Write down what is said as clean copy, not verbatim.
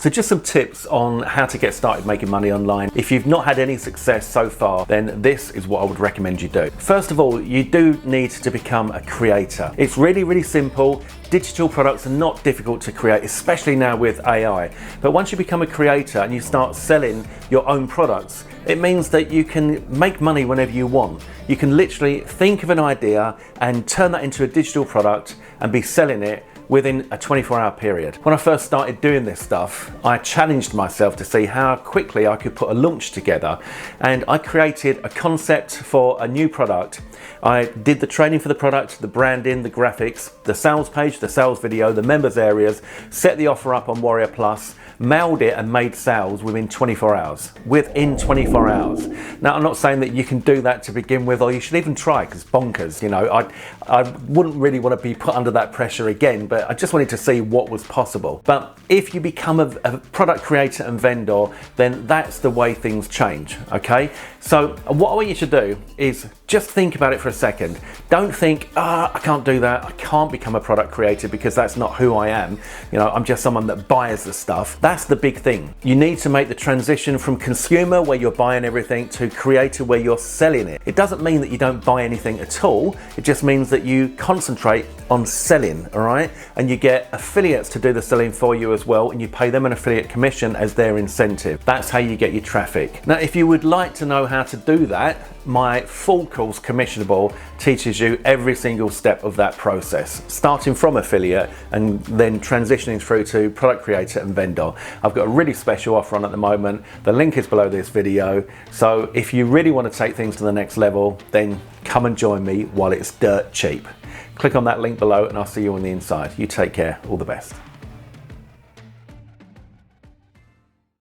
So just some tips on how to get started making money online. If you've not had any success so far, then this is what I would recommend you do. First of all, you do need to become a creator. It's really simple. Digital products are not difficult to create, especially now with AI. But once you become a creator and you start selling your own products, it means that you can make money whenever you want. You can literally think of an idea and turn that into a digital product and be selling it within a 24-hour period. When I first started doing this stuff, I challenged myself to see how quickly I could put a launch together, and I created a concept for a new product. I did the training for the product, the branding, the graphics, the sales page, the sales video, the members areas, set the offer up on Warrior Plus, mailed it and made sales within 24 hours. Within 24 hours. Now, I'm not saying that you can do that to begin with, or you should even try, because it's bonkers. You know, I wouldn't really want to be put under that pressure again, but I just wanted to see what was possible. But if you become a product creator and vendor, then that's the way things change, okay? So what I want you to do is just think about it for a second. Don't think, I can't do that. I can't become a product creator because that's not who I am. You know, I'm just someone that buys the stuff. That's the big thing. You need to make the transition from consumer, where you're buying everything, to creator, where you're selling it. It doesn't mean that you don't buy anything at all. It just means that you concentrate on selling, all right? And you get affiliates to do the selling for you as well, and you pay them an affiliate commission as their incentive. That's how you get your traffic. Now, if you would like to know how to do that, my full course Commissionable teaches you every single step of that process, starting from affiliate and then transitioning through to product creator and vendor. I've got a really special offer on at the moment. The link is below this video. So if you really want to take things to the next level, then come and join me while it's dirt cheap. Click on that link below and I'll see you on the inside. You take care. All the best.